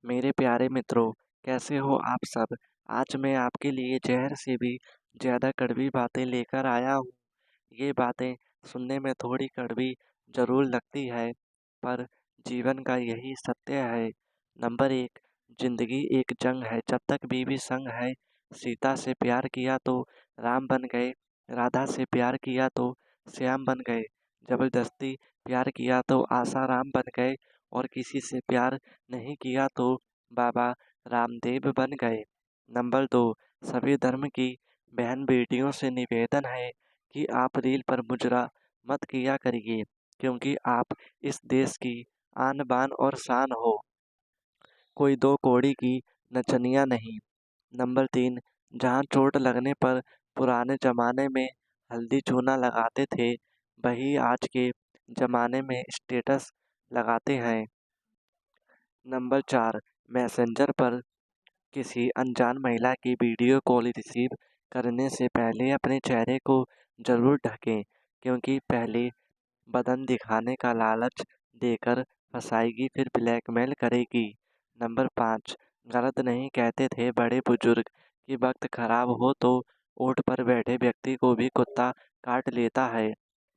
मेरे प्यारे मित्रों, कैसे हो आप सब? आज मैं आपके लिए ज़हर से भी ज़्यादा कड़वी बातें लेकर आया हूँ। ये बातें सुनने में थोड़ी कड़वी ज़रूर लगती है, पर जीवन का यही सत्य है। नंबर 1, ज़िंदगी एक जंग है, जब तक बीवी संग है। सीता से प्यार किया तो राम बन गए, राधा से प्यार किया तो श्याम बन गए, ज़बरदस्ती प्यार किया तो आसाराम बन गए और किसी से प्यार नहीं किया तो बाबा रामदेव बन गए। नंबर 2, सभी धर्म की बहन बेटियों से निवेदन है कि आप रील पर मुजरा मत किया करिए, क्योंकि आप इस देश की आन बान और शान हो, कोई दो कौड़ी की नचनिया नहीं। नंबर 3, जहाँ चोट लगने पर पुराने ज़माने में हल्दी चूना लगाते थे, वही आज के ज़माने में स्टेटस लगाते हैं। नंबर 4, मैसेंजर पर किसी अनजान महिला की वीडियो कॉल रिसीव करने से पहले अपने चेहरे को ज़रूर ढकें, क्योंकि पहले बदन दिखाने का लालच देकर फंसाएगी, फिर ब्लैकमेल करेगी। नंबर 5, गलत नहीं कहते थे बड़े बुजुर्ग कि वक्त खराब हो तो ऊँट पर बैठे व्यक्ति को भी कुत्ता काट लेता है।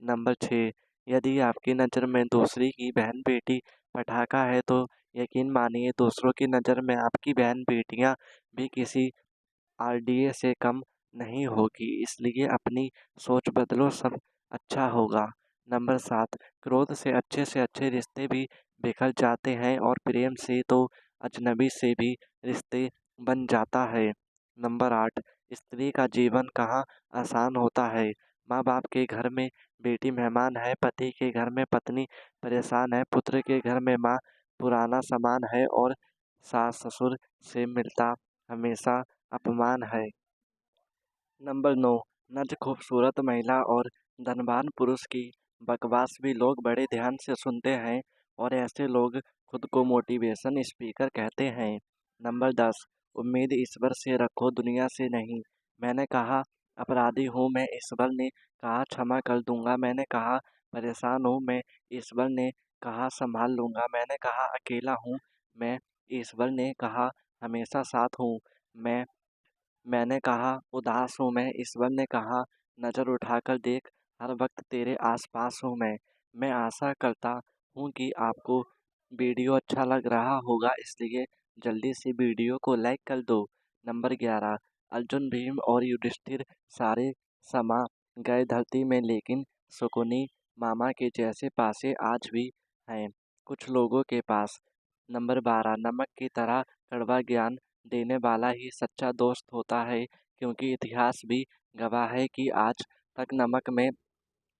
नंबर 6, यदि आपकी नज़र में दूसरी की बहन बेटी पटाखा है तो यकीन मानिए दूसरों की नज़र में आपकी बहन बेटियां भी किसी आरडीए से कम नहीं होगी, इसलिए अपनी सोच बदलो, सब अच्छा होगा। नंबर 7, क्रोध से अच्छे रिश्ते भी बिखर जाते हैं और प्रेम से तो अजनबी से भी रिश्ते बन जाता है। नंबर 8, स्त्री का जीवन कहाँ आसान होता है। माँ बाप के घर में बेटी मेहमान है, पति के घर में पत्नी परेशान है, पुत्र के घर में माँ पुराना सामान है और सास ससुर से मिलता हमेशा अपमान है। नंबर 9, नज खूबसूरत महिला और धनवान पुरुष की बकवास भी लोग बड़े ध्यान से सुनते हैं और ऐसे लोग खुद को मोटिवेशन स्पीकर कहते हैं। नंबर 10, उम्मीद ईश्वर से रखो, दुनिया से नहीं। मैंने कहा अपराधी हूँ मैं, ईश्वर ने कहा क्षमा कर दूंगा। मैंने कहा परेशान हूँ मैं, ईश्वर ने कहा संभाल लूंगा। मैंने कहा अकेला हूँ मैं, ईश्वर ने कहा हमेशा साथ हूँ मैं। मैंने कहा उदास हूँ मैं, ईश्वर ने कहा नज़र उठाकर देख, हर वक्त तेरे आसपास हूँ मैं। मैं आशा करता हूँ कि आपको वीडियो अच्छा लग रहा होगा, इसलिए जल्दी से वीडियो को लाइक कर दो। नंबर 11, अर्जुन भीम और युधिष्ठिर सारे समा गए धरती में, लेकिन शकुनी मामा के जैसे पासे आज भी हैं कुछ लोगों के पास। नंबर 12, नमक की तरह कड़वा ज्ञान देने वाला ही सच्चा दोस्त होता है, क्योंकि इतिहास भी गवाह है कि आज तक नमक में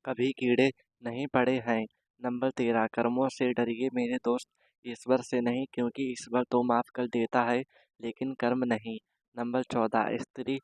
कभी कीड़े नहीं पड़े हैं। नंबर 13, कर्मों से डरिए मेरे दोस्त, ईश्वर से नहीं, क्योंकि ईश्वर तो माफ़ कर देता है लेकिन कर्म नहीं। नंबर 14, स्त्री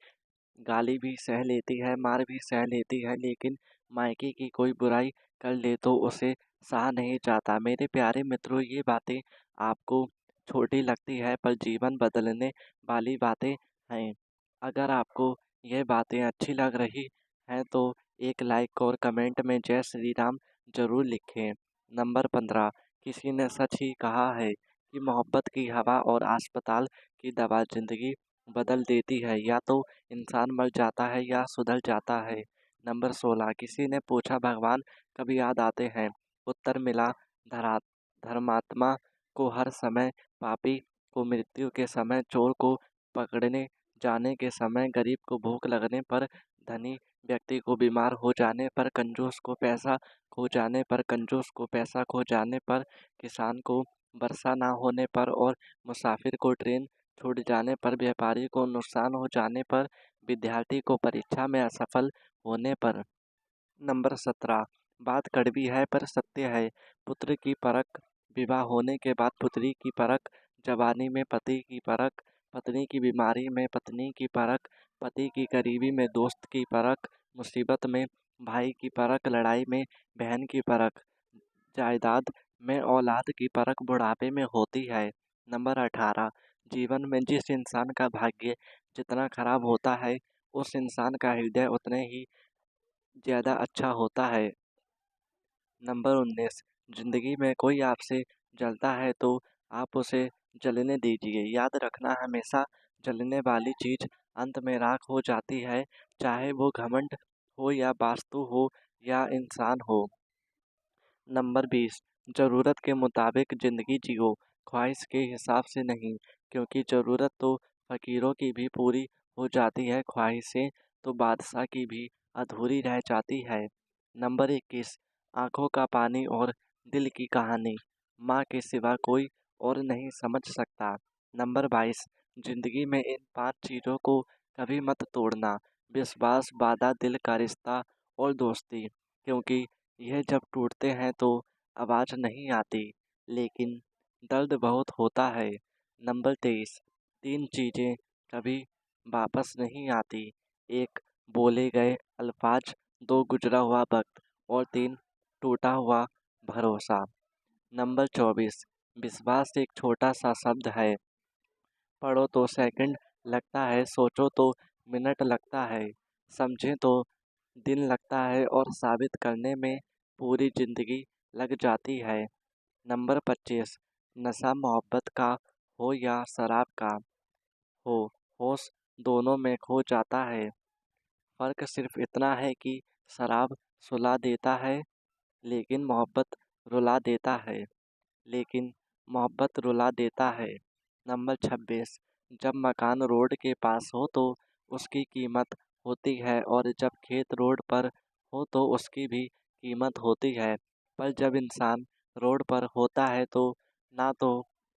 गाली भी सह लेती है, मार भी सह लेती है, लेकिन मायके की कोई बुराई कर ले तो उसे सहा नहीं जाता। मेरे प्यारे मित्रों, ये बातें आपको छोटी लगती है, पर जीवन बदलने वाली बातें हैं। अगर आपको ये बातें अच्छी लग रही हैं तो एक लाइक और कमेंट में जय श्री राम ज़रूर लिखें। नंबर 15, किसी ने सच ही कहा है कि मोहब्बत की हवा और अस्पताल की दवा ज़िंदगी बदल देती है, या तो इंसान मर जाता है या सुधर जाता है। नंबर 16, किसी ने पूछा भगवान कब याद आते हैं। उत्तर मिला धरा धर्मात्मा को हर समय, पापी को मृत्यु के समय, चोर को पकड़ने जाने के समय, गरीब को भूख लगने पर, धनी व्यक्ति को बीमार हो जाने पर, कंजूस को पैसा खो जाने पर, कंजूस को पैसा खो जाने पर, किसान को वर्षा ना होने पर और मुसाफिर को ट्रेन छूट जाने पर, व्यापारी को नुकसान हो जाने पर, विद्यार्थी को परीक्षा में असफल होने पर। नंबर 17, बात कड़वी है पर सत्य है। पुत्र की परख विवाह होने के बाद, पुत्री की परख जवानी में, पति की परख पत्नी की बीमारी में, पत्नी की परख पति की गरीबी में, दोस्त की परख मुसीबत में, भाई की परख लड़ाई में, बहन की परख जायदाद में, औलाद की परख बुढ़ापे में होती है। नंबर 18, जीवन में जिस इंसान का भाग्य जितना खराब होता है, उस इंसान का हृदय उतने ही ज़्यादा अच्छा होता है। नंबर 19, ज़िंदगी में कोई आपसे जलता है तो आप उसे जलने दीजिए। याद रखना, हमेशा जलने वाली चीज़ अंत में राख हो जाती है, चाहे वो घमंड हो या वास्तु हो या इंसान हो। नंबर 20, ज़रूरत के मुताबिक ज़िंदगी जियो, ख्वाहिश के हिसाब से नहीं, क्योंकि ज़रूरत तो फ़कीरों की भी पूरी हो जाती है, ख्वाहिशें तो बादशाह की भी अधूरी रह जाती है। नंबर 21, आँखों का पानी और दिल की कहानी, माँ के सिवा कोई और नहीं समझ सकता। नंबर 22, ज़िंदगी में इन 5 चीज़ों को कभी मत तोड़ना, विश्वास, वादा, दिल का रिश्ता और दोस्ती, क्योंकि यह जब टूटते हैं तो आवाज़ नहीं आती, लेकिन दर्द बहुत होता है। नंबर 23, 3 चीज़ें कभी वापस नहीं आती। 1, बोले गए अल्फाज, 2, गुज़रा हुआ वक़्त और 3, टूटा हुआ भरोसा। नंबर 24, विश्वास एक छोटा-सा शब्द है। पढ़ो तो सेकंड लगता है, सोचो तो मिनट लगता है, समझें तो दिन लगता है और साबित करने में पूरी ज़िंदगी लग जाती है। नंबर 25, नशा मोहब्बत का हो या शराब का हो, होश दोनों में खो जाता है। फ़र्क सिर्फ़ इतना है कि शराब सुला देता है, लेकिन मोहब्बत रुला देता है। लेकिन मोहब्बत रुला देता है। नंबर 26, जब मकान रोड के पास हो तो उसकी कीमत होती है और जब खेत रोड पर हो तो उसकी भी कीमत होती है। पर जब इंसान रोड पर होता है तो ना तो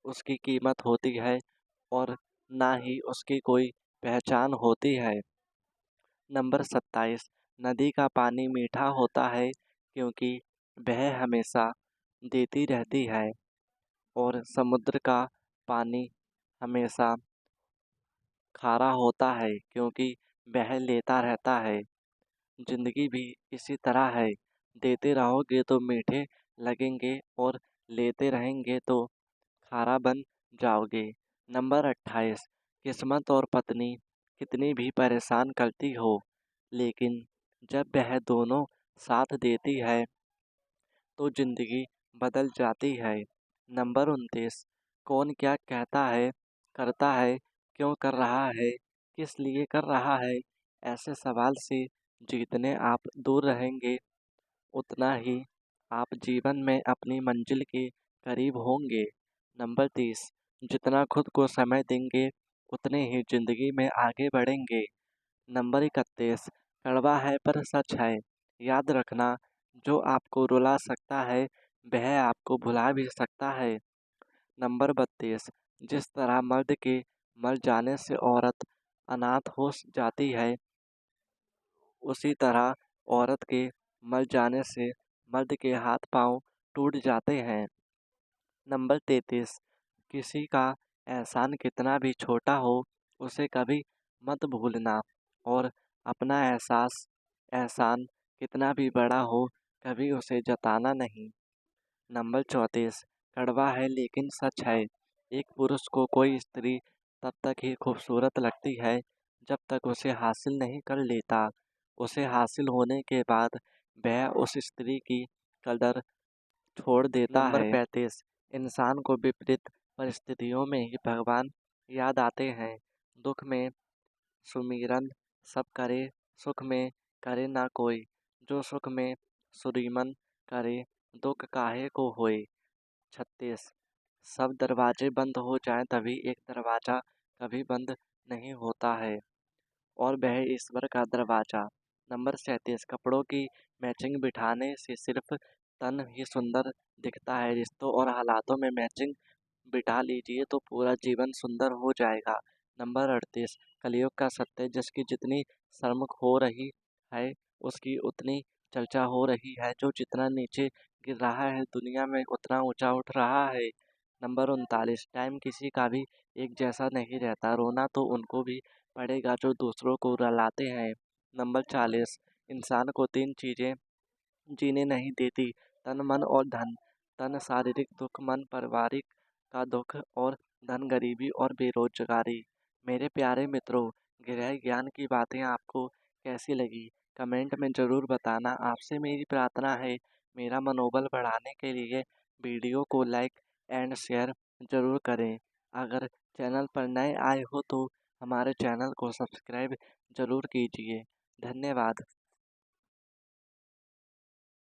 उसकी कीमत होती है और ना ही उसकी कोई पहचान होती है। नंबर 27, नदी का पानी मीठा होता है क्योंकि वह हमेशा देती रहती है और समुद्र का पानी हमेशा खारा होता है क्योंकि वह लेता रहता है। ज़िंदगी भी इसी तरह है, देते रहोगे तो मीठे लगेंगे और लेते रहेंगे तो खारा बन जाओगे। नंबर 28, किस्मत और पत्नी कितनी भी परेशान करती हो, लेकिन जब वह दोनों साथ देती है तो ज़िंदगी बदल जाती है। नंबर 29, कौन क्या कहता है, करता है, क्यों कर रहा है, किस लिए कर रहा है, ऐसे सवाल से जितने आप दूर रहेंगे, उतना ही आप जीवन में अपनी मंजिल के करीब होंगे। नंबर 30, जितना खुद को समय देंगे, उतने ही ज़िंदगी में आगे बढ़ेंगे। नंबर 31, कड़वा है पर सच है। याद रखना, जो आपको रुला सकता है, वह आपको भुला भी सकता है। नंबर 32, जिस तरह मर्द के मर जाने से औरत अनाथ हो जाती है, उसी तरह औरत के मर जाने से मर्द के हाथ पाँव टूट जाते हैं। नंबर 33, किसी का एहसान कितना भी छोटा हो, उसे कभी मत भूलना और अपना एहसान कितना भी बड़ा हो, कभी उसे जताना नहीं। नंबर 34, कड़वा है लेकिन सच है। एक पुरुष को कोई स्त्री तब तक ही खूबसूरत लगती है, जब तक उसे हासिल नहीं कर लेता। उसे हासिल होने के बाद वह उस स्त्री की कदर छोड़ देता नंबर है। 35, इंसान को विपरीत परिस्थितियों में ही भगवान याद आते हैं। दुख में सुमिरन सब करे, सुख में करे ना कोई। जो सुख में सुरिमन करे, दुख काहे को होए। 36, सब दरवाजे बंद हो जाएं तभी एक दरवाज़ा कभी बंद नहीं होता है, और वह ईश्वर का दरवाज़ा। नंबर 37, कपड़ों की मैचिंग बिठाने से सिर्फ तन ही सुंदर दिखता है, रिश्तों और हालातों में मैचिंग बिठा लीजिए तो पूरा जीवन सुंदर हो जाएगा। नंबर 38, कलयुग का सत्य, जिसकी जितनी सनमुख हो रही है, उसकी उतनी चर्चा हो रही है। जो जितना नीचे गिर रहा है दुनिया में, उतना ऊंचा उठ रहा है। नंबर 39, टाइम किसी का भी एक जैसा नहीं रहता, रोना तो उनको भी पड़ेगा जो दूसरों को रुलाते हैं। नंबर 40, इंसान को 3 चीज़ें जीने नहीं देती, तन, मन और धन। तन शारीरिक दुख, मन पारिवारिक का दुख और धन गरीबी और बेरोजगारी। मेरे प्यारे मित्रों, गृह ज्ञान की बातें आपको कैसी लगी, कमेंट में ज़रूर बताना। आपसे मेरी प्रार्थना है, मेरा मनोबल बढ़ाने के लिए वीडियो को लाइक एंड शेयर ज़रूर करें। अगर चैनल पर नए आए हो तो हमारे चैनल को सब्सक्राइब ज़रूर कीजिए। धन्यवाद।